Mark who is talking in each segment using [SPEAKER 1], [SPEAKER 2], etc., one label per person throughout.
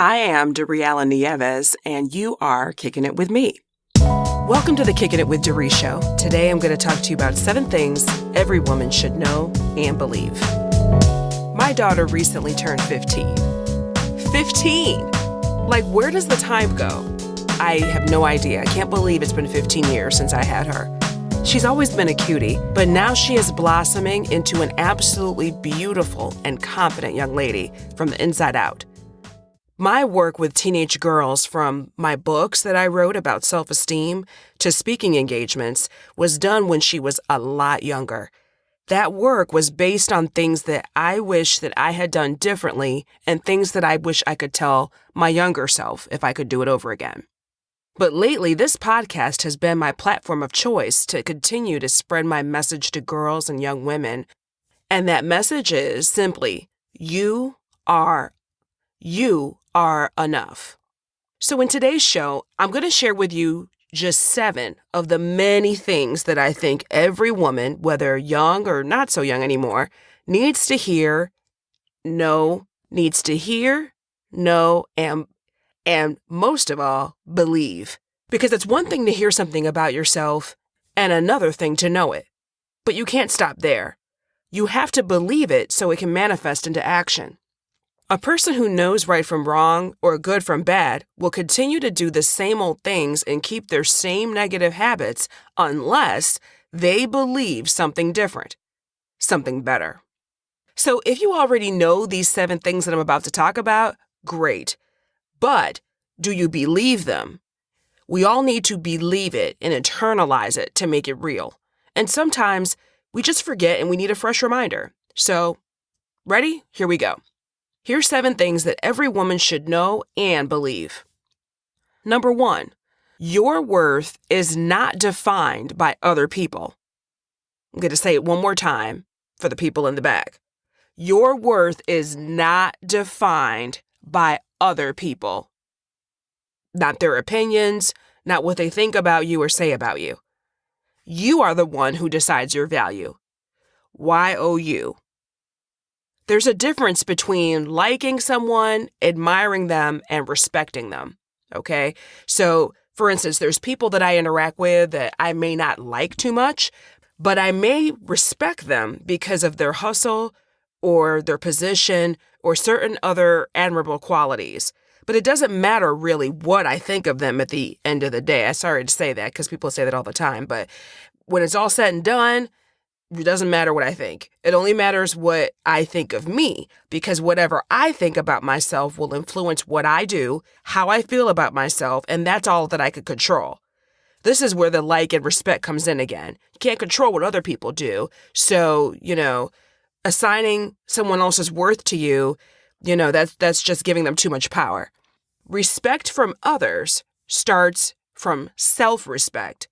[SPEAKER 1] I am Dariella Nieves, and you are Kicking It With Me. Welcome to the Kicking It With Dari show. Today I'm going to talk to you about 7 things every woman should know and believe. My daughter recently turned 15. 15! Like, where does the time go? I have no idea. I can't believe it's been 15 years since I had her. She's always been a cutie, but now she is blossoming into an absolutely beautiful and confident young lady from the inside out. My work with teenage girls, from my books that I wrote about self-esteem to speaking engagements, was done when she was a lot younger. That work was based on things that I wish that I had done differently and things that I wish I could tell my younger self if I could do it over again. But lately, this podcast has been my platform of choice to continue to spread my message to girls and young women. And that message is simply, you are enough. So in today's show, I'm going to share with you just 7 of the many things that I think every woman, whether young or not so young anymore, needs to hear, know, and most of all, believe. Because it's one thing to hear something about yourself and another thing to know it. But you can't stop there. You have to believe it so it can manifest into action. A person who knows right from wrong or good from bad will continue to do the same old things and keep their same negative habits unless they believe something different, something better. So if you already know these 7 things that I'm about to talk about, great. But do you believe them? We all need to believe it and internalize it to make it real. And sometimes we just forget and we need a fresh reminder. So, ready? Here we go. Here's 7 things that every woman should know and believe. Number 1, your worth is not defined by other people. I'm going to say it one more time for the people in the back. Your worth is not defined by other people. Not their opinions, not what they think about you or say about you. You are the one who decides your value. Y-O-U. There's a difference between liking someone, admiring them, and respecting them, okay? So, for instance, there's people that I interact with that I may not like too much, but I may respect them because of their hustle or their position or certain other admirable qualities. But it doesn't matter really what I think of them at the end of the day. I'm sorry to say that because people say that all the time, but when it's all said and done, it doesn't matter what I think. It only matters what I think of me, because whatever I think about myself will influence what I do, how I feel about myself, and that's all that I could control. This is where the like and respect comes in again. You can't control what other people do. So, assigning someone else's worth to you, that's just giving them too much power. Respect from others starts from self-respect,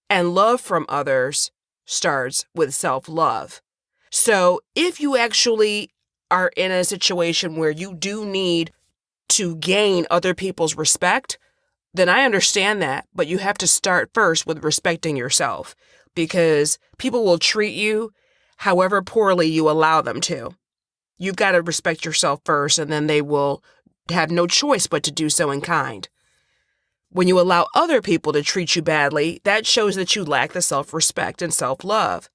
[SPEAKER 1] and love from others starts with self-love. So if you actually are in a situation where you do need to gain other people's respect, then I understand that, but you have to start first with respecting yourself, because people will treat you however poorly you allow them to. You've got to respect yourself first, and then they will have no choice but to do so in kind. When you allow other people to treat you badly, that shows that you lack the self-respect and self-love.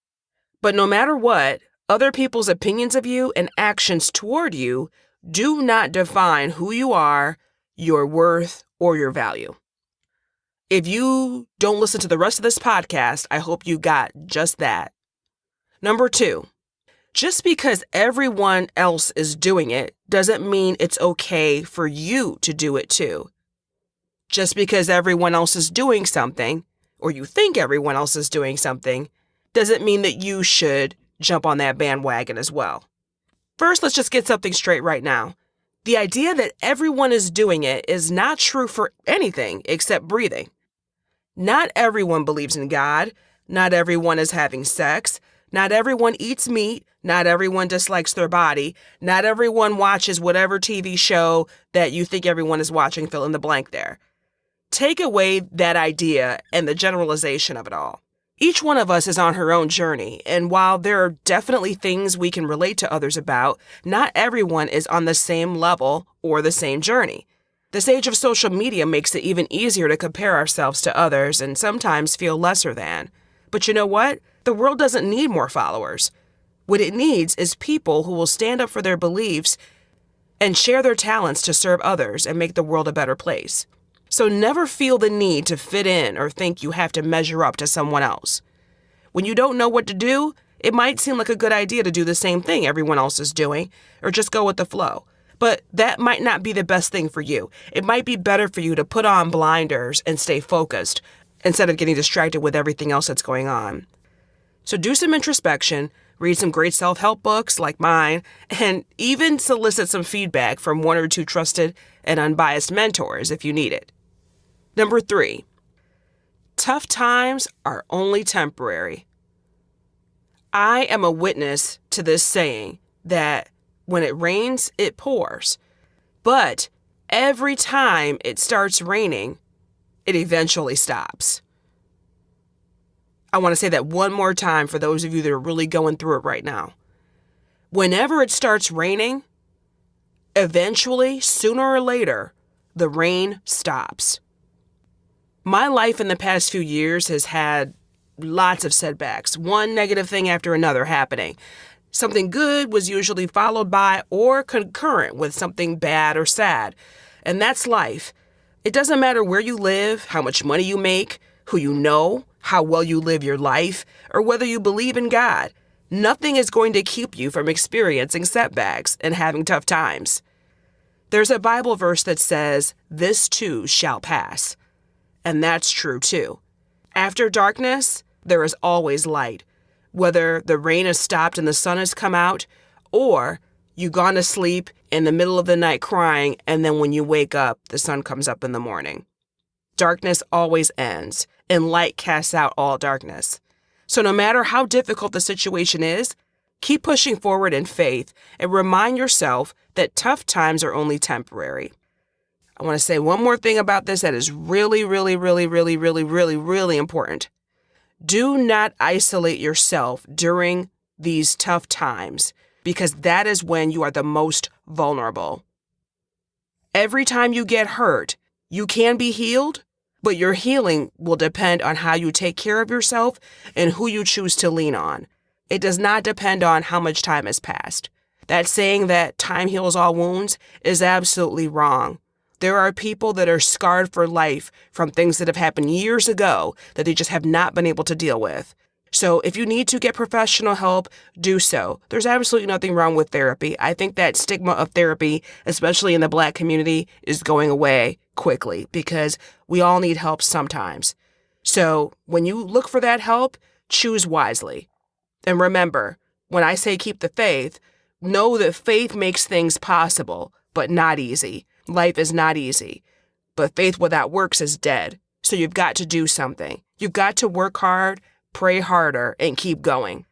[SPEAKER 1] But no matter what, other people's opinions of you and actions toward you do not define who you are, your worth, or your value. If you don't listen to the rest of this podcast, I hope you got just that. Number 2, just because everyone else is doing it doesn't mean it's okay for you to do it too. Just because everyone else is doing something, or you think everyone else is doing something, doesn't mean that you should jump on that bandwagon as well. First, let's just get something straight right now. The idea that everyone is doing it is not true for anything except breathing. Not everyone believes in God. Not everyone is having sex. Not everyone eats meat. Not everyone dislikes their body. Not everyone watches whatever TV show that you think everyone is watching, fill in the blank there. Take away that idea and the generalization of it all. Each one of us is on her own journey, and while there are definitely things we can relate to others about, not everyone is on the same level or the same journey. This age of social media makes it even easier to compare ourselves to others and sometimes feel lesser than. But you know what? The world doesn't need more followers. What it needs is people who will stand up for their beliefs and share their talents to serve others and make the world a better place. So never feel the need to fit in or think you have to measure up to someone else. When you don't know what to do, it might seem like a good idea to do the same thing everyone else is doing or just go with the flow. But that might not be the best thing for you. It might be better for you to put on blinders and stay focused instead of getting distracted with everything else that's going on. So do some introspection, read some great self-help books like mine, and even solicit some feedback from 1 or 2 trusted and unbiased mentors if you need it. Number 3, tough times are only temporary. I am a witness to this saying that when it rains, it pours. But every time it starts raining, it eventually stops. I want to say that one more time for those of you that are really going through it right now. Whenever it starts raining, eventually, sooner or later, the rain stops. My life in the past few years has had lots of setbacks, one negative thing after another happening. Something good was usually followed by or concurrent with something bad or sad. And that's life. It doesn't matter where you live, how much money you make, who you know, how well you live your life, or whether you believe in God. Nothing is going to keep you from experiencing setbacks and having tough times. There's a Bible verse that says, "This too shall pass." And that's true too. After darkness, there is always light. Whether the rain has stopped and the sun has come out, or you've gone to sleep in the middle of the night crying, and then when you wake up, the sun comes up in the morning. Darkness always ends, and light casts out all darkness. So no matter how difficult the situation is, keep pushing forward in faith and remind yourself that tough times are only temporary. I want to say one more thing about this that is really important. Do not isolate yourself during these tough times, because that is when you are the most vulnerable. Every time you get hurt, you can be healed, but your healing will depend on how you take care of yourself and who you choose to lean on. It does not depend on how much time has passed. That saying that time heals all wounds is absolutely wrong. There are people that are scarred for life from things that have happened years ago that they just have not been able to deal with. So if you need to get professional help, do so. There's absolutely nothing wrong with therapy. I think that stigma of therapy, especially in the Black community, is going away quickly because we all need help sometimes. So when you look for that help, choose wisely. And remember, when I say keep the faith, know that faith makes things possible, but not easy. Life is not easy, but faith without works is dead. So you've got to do something. You've got to work hard, pray harder, and keep going.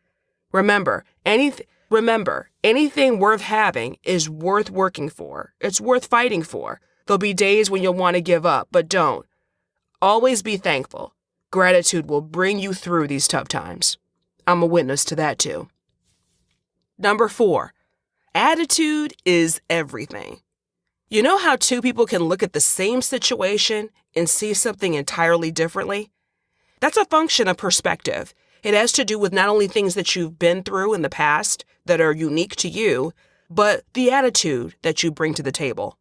[SPEAKER 1] Remember, anything worth having is worth working for. It's worth fighting for. There'll be days when you'll want to give up, but don't. Always be thankful. Gratitude will bring you through these tough times. I'm a witness to that too. Number 4, attitude is everything. You know how 2 people can look at the same situation and see something entirely differently? That's a function of perspective. It has to do with not only things that you've been through in the past that are unique to you, but the attitude that you bring to the table.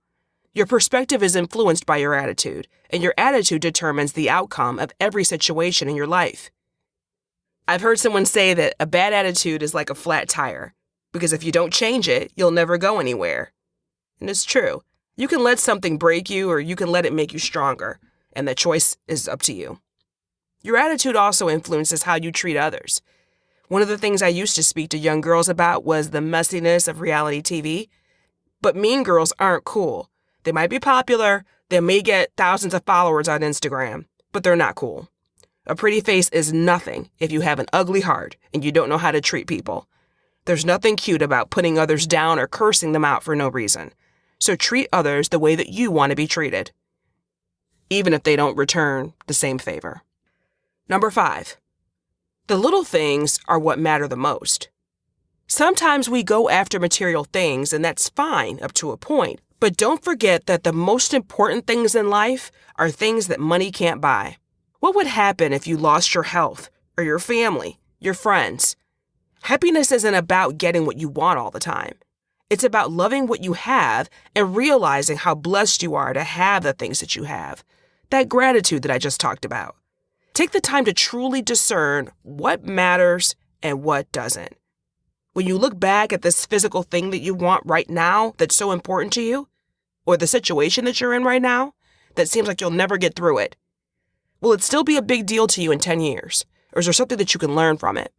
[SPEAKER 1] Your perspective is influenced by your attitude, and your attitude determines the outcome of every situation in your life. I've heard someone say that a bad attitude is like a flat tire, because if you don't change it, you'll never go anywhere. And it's true. You can let something break you, or you can let it make you stronger, and the choice is up to you. Your attitude also influences how you treat others. One of the things I used to speak to young girls about was the messiness of reality TV. But mean girls aren't cool. They might be popular, they may get thousands of followers on Instagram, but they're not cool. A pretty face is nothing if you have an ugly heart and you don't know how to treat people. There's nothing cute about putting others down or cursing them out for no reason. So treat others the way that you want to be treated, even if they don't return the same favor. Number 5, the little things are what matter the most. Sometimes we go after material things, and that's fine up to a point, But don't forget that the most important things in life are things that money can't buy. What would happen if you lost your health or your family, your friends? Happiness isn't about getting what you want all the time. It's about loving what you have and realizing how blessed you are to have the things that you have. That gratitude that I just talked about. Take the time to truly discern what matters and what doesn't. When you look back at this physical thing that you want right now that's so important to you, or the situation that you're in right now that seems like you'll never get through it, will it still be a big deal to you in 10 years? Or is there something that you can learn from it?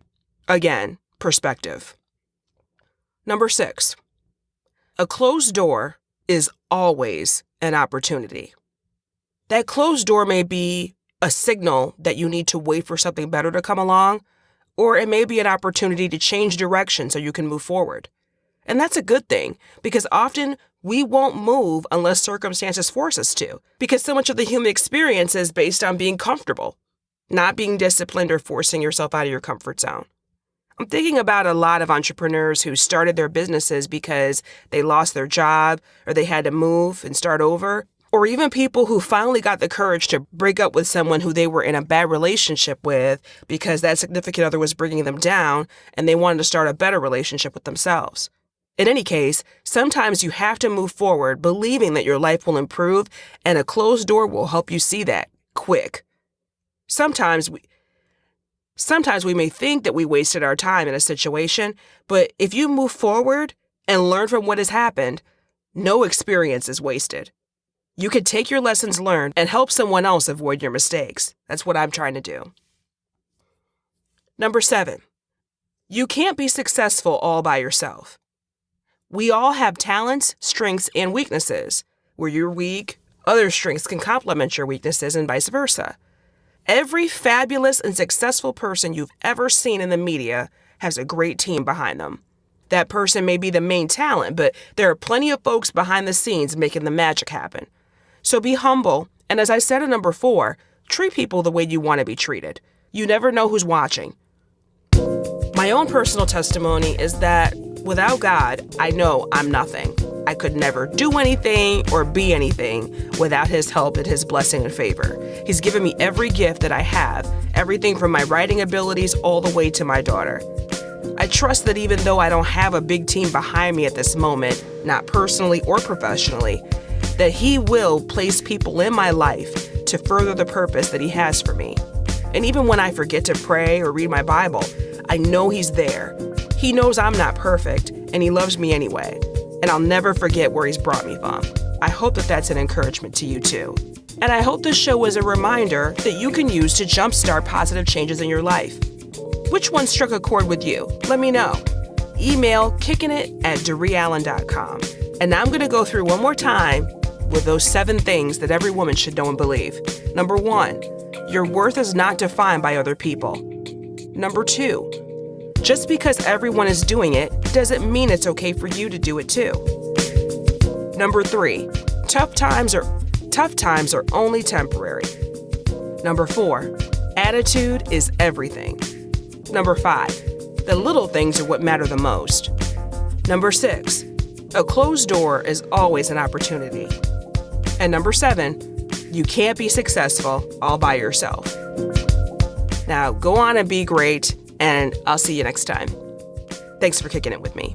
[SPEAKER 1] Again, perspective. Number 6, a closed door is always an opportunity. That closed door may be a signal that you need to wait for something better to come along, or it may be an opportunity to change direction so you can move forward. And that's a good thing, because often we won't move unless circumstances force us to, because so much of the human experience is based on being comfortable, not being disciplined or forcing yourself out of your comfort zone. I'm thinking about a lot of entrepreneurs who started their businesses because they lost their job or they had to move and start over, or even people who finally got the courage to break up with someone who they were in a bad relationship with because that significant other was bringing them down and they wanted to start a better relationship with themselves. In any case, sometimes you have to move forward believing that your life will improve, and a closed door will help you see that quick. Sometimes we may think that we wasted our time in a situation, but if you move forward and learn from what has happened, no experience is wasted. You can take your lessons learned and help someone else avoid your mistakes. That's what I'm trying to do. Number 7, you can't be successful all by yourself. We all have talents, strengths, and weaknesses. Where you're weak, other strengths can complement your weaknesses and vice versa. Every fabulous and successful person you've ever seen in the media has a great team behind them. That person may be the main talent, but there are plenty of folks behind the scenes making the magic happen. So be humble, and as I said in number 4, treat people the way you want to be treated. You never know who's watching. My own personal testimony is that without God, I know I'm nothing. I could never do anything or be anything without His help and His blessing and favor. He's given me every gift that I have, everything from my writing abilities all the way to my daughter. I trust that even though I don't have a big team behind me at this moment, not personally or professionally, that He will place people in my life to further the purpose that He has for me. And even when I forget to pray or read my Bible, I know He's there. He knows I'm not perfect, and He loves me anyway. And I'll never forget where He's brought me from. I hope that that's an encouragement to you too. And I hope this show is a reminder that you can use to jumpstart positive changes in your life. Which one struck a chord with you? Let me know. Email kickingit@DereeAllen.com. And now I'm going to go through one more time with those 7 things that every woman should know and believe. Number 1, your worth is not defined by other people. Number 2, just because everyone is doing it doesn't mean it's okay for you to do it too. Number 3, tough times are only temporary. Number 4, attitude is everything. Number 5, the little things are what matter the most. Number 6, a closed door is always an opportunity. And number 7, you can't be successful all by yourself. Now go on and be great, and I'll see you next time. Thanks for kicking it with me.